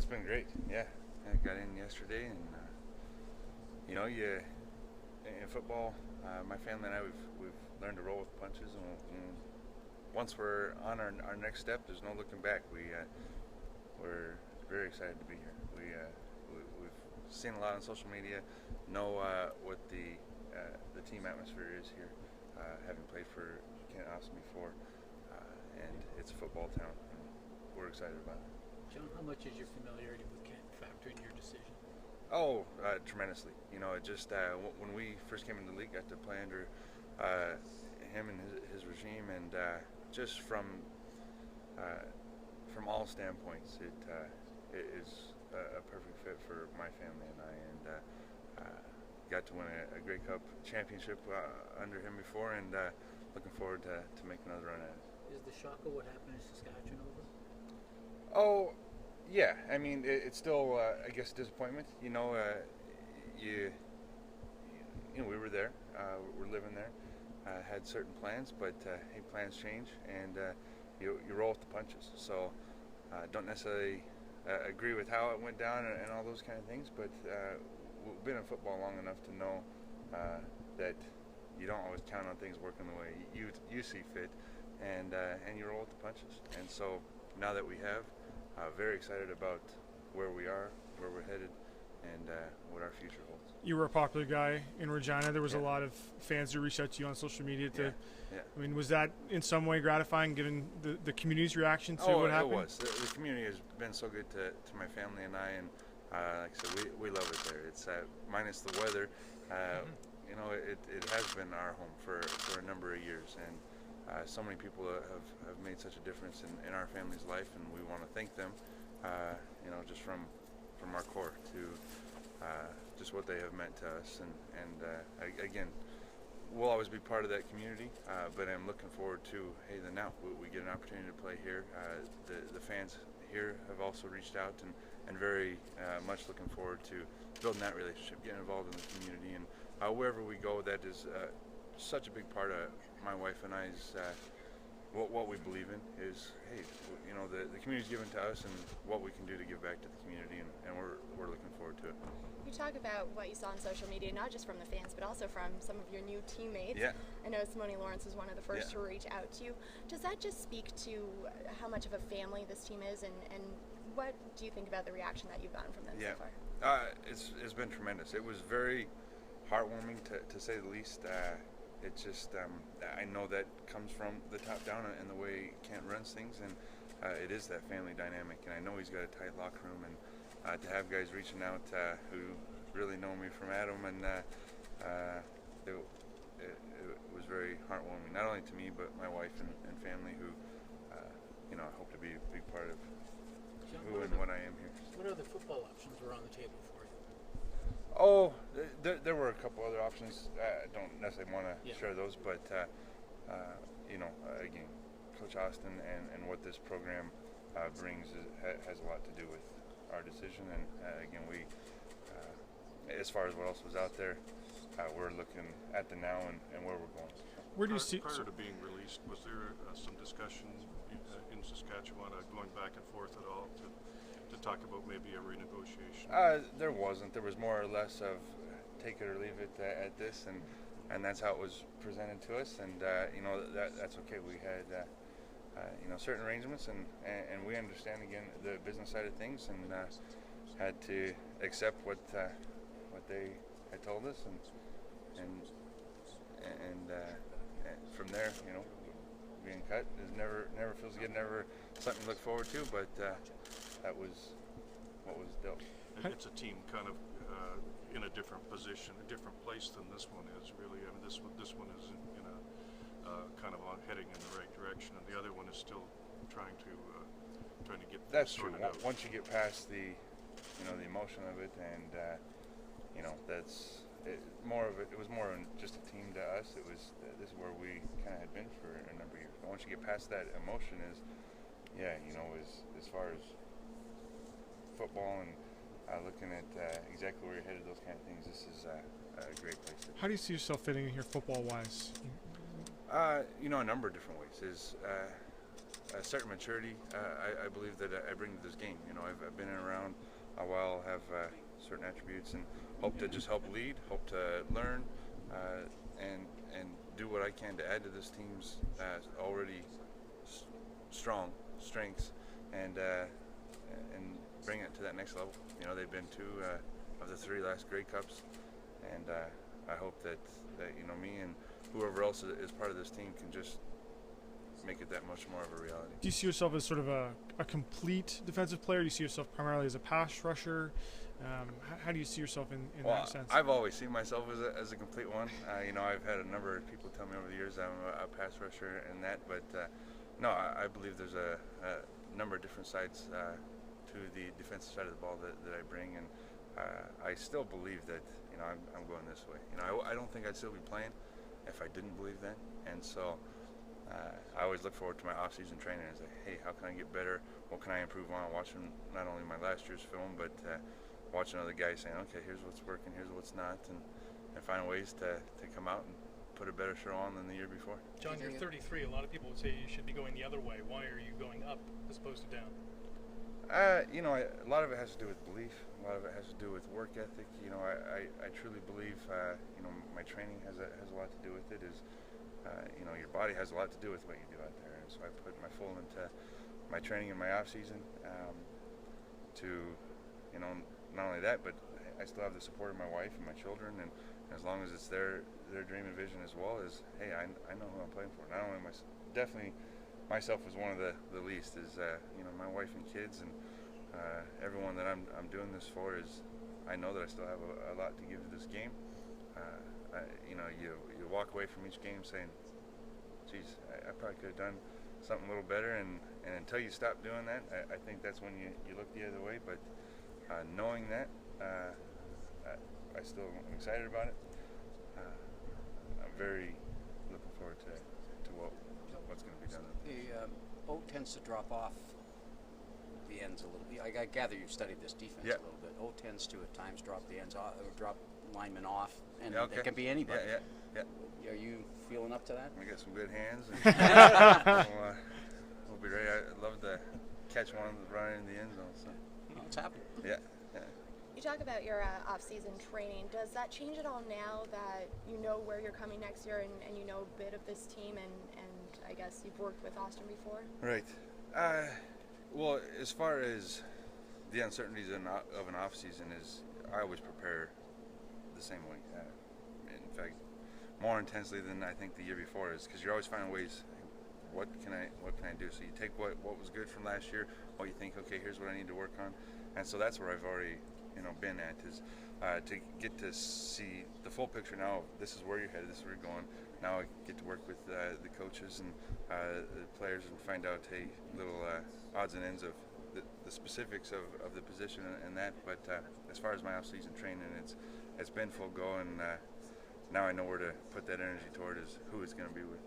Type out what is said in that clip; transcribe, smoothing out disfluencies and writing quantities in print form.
been great. Yeah, I got in yesterday, and in football, my family and I we've learned to roll with punches, and once we're on our next step, there's no looking back. We're very excited to be here. We've seen a lot on social media, know what the team atmosphere is here, having played for Kent Austin before, and it's a football town, and we're excited about it. John, how much is your familiarity with Kent factor in your decision? Oh, tremendously. It just when we first came into the league, got to play under him and his regime, and just from all standpoints, it is a perfect fit for my family and I, and got to win a Grey Cup championship under him before, and looking forward to making another run at it. Is the shock of what happened in Saskatchewan over? Oh, yeah. I mean, it's still, I guess, disappointment. We were there. We're living there. Had certain plans, but hey, plans change, and you roll with the punches. So, don't necessarily agree with how it went down and all those kind of things, but we've been in football long enough to know that you don't always count on things working the way you see fit, and you roll with the punches. And so now that we have, very excited about where we are, where we're headed, and what our future holds. You were a popular guy in Regina. There was a lot of fans who reached out to you on social media. I mean, was that in some way gratifying, given the community's reaction to what happened? It was. The community has been so good to my family and I, and like I said, we love it there. It's minus the weather. It has been our home for a number of years, and so many people have made such a difference in our family's life, and we want to thank them, just from our core to just what they have meant to us. And again, we'll always be part of that community, but I'm looking forward to, hey, now we get an opportunity to play here. The fans here have also reached out, and very much looking forward to building that relationship, getting involved in the community, and wherever we go, that is such a big part of my wife and I's what we believe in is, hey, the community's given to us, and what we can do to give back to the community, and we're looking forward to it. You talk about what you saw on social media, not just from the fans, but also from some of your new teammates. Yeah. I know Simone Lawrence was one of the first to reach out to you. Does that just speak to how much of a family this team is, and what do you think about the reaction that you've gotten from them so far? It's been tremendous. It was very heartwarming, to say the least. It's just, I know that comes from the top down and the way Kent runs things, and it is that family dynamic, and I know he's got a tight locker room, and to have guys reaching out who really know me from Adam, and it was very heartwarming, not only to me, but my wife and family, who I hope to be a big part of who and what I am here. What other football options were on the table for you? Oh, there were a couple other options. I don't necessarily want to share those, but again, Coach Austin and what this program brings has a lot to do with our decision. And again, we, as far as what else was out there, we're looking at the now and where we're going. Where do you see? Prior to being released, was there some discussion in Saskatchewan going back and forth at all to talk about maybe a renegotiation? There wasn't. There was more or less of take it or leave it at this, and that's how it was presented to us. And that's okay. We had certain arrangements, and we understand again the business side of things, and had to accept what they had told us, and from there, being cut is never feels good, never something to look forward to, but that was what was dealt. It's a team kind of in a different position, a different place than this one is, really. I mean, this one is in a kind of heading in the right direction, and the other one is still trying to get that's true. out. Once you get past the the emotion of it, and that's more of it. It was more just a team to us. It was this is where we kind of had been for a number of years. But once you get past that emotion, as far as football and looking at exactly where you're headed, those kind of things, this is a great place. How do you see yourself fitting in here football-wise? A number of different ways. a certain maturity I believe that I bring to this game. You know, I've been around a while, have certain attributes, and hope to just help lead, hope to learn, and do what I can to add to this team's already strong strengths, and bring it to that next level. You know, they've been 2 of the 3 last Grey Cups, and I hope that you know, me and whoever else is part of this team can just make it that much more of a reality. Do you see yourself as sort of a complete defensive player? Do you see yourself primarily as a pass rusher? How do you see yourself in that sense? I've always seen myself as a complete one. You know, I've had a number of people tell me over the years I'm a pass rusher and that, but no, I believe there's a number of different sides to the defensive side of the ball that I bring, and I still believe that, you know, I'm going this way. You know, I don't think I'd still be playing if I didn't believe that, and so I always look forward to my off-season training and say, hey, how can I get better? What can I improve on? Watching not only my last year's film, but watching other guys saying, okay, here's what's working, here's what's not, and finding ways to come out and put a better show on than the year before. John, you're 33. A lot of people would say you should be going the other way. Why are you going up as opposed to down? You know, a lot of it has to do with belief. A lot of it has to do with work ethic. You know, I truly believe, you know, my training has a lot to do with it. You know, your body has a lot to do with what you do out there. And so I put my full into my training in my off season to, you know, not only that, but I still have the support of my wife and my children, and as long as it's their dream and vision as well, as, hey, I know who I'm playing for. Not only definitely myself as one of the least, is you know, my wife and kids and everyone that I'm doing this for, is I know that I still have a lot to give to this game. You know, you walk away from each game saying, geez, I probably could have done something a little better, and until you stop doing that, I think that's when you look the other way. But knowing that, I still am excited about it. I'm very looking forward to what's going to be done. The O tends to drop off the ends a little bit. I gather you've studied this defense a little bit. O tends to at times drop the ends off, or drop linemen off, and it can be anybody. Yeah. Are you feeling up to that? We got some good hands. And we'll be ready. I'd love to catch one running in the end zone. So. Well, it's happening. Yeah. You talk about your off-season training. Does that change at all now that you know where you're coming next year and you know a bit of this team, and I guess you've worked with Austin before? Right. Well, as far as the uncertainties of an off-season, is I always prepare the same way. In fact, more intensely than I think the year before, is because you're always finding ways. What can I do? So you take what was good from last year, what you think, okay, here's what I need to work on, and so that's where I've already, you know, been at, is to get to see the full picture now. This is where you're headed, this is where you're going. Now I get to work with the coaches and the players and find out, hey, little odds and ends of the specifics of the position and that. But as far as my off-season training, it's been full go, and now I know where to put that energy toward, is who it's going to be with.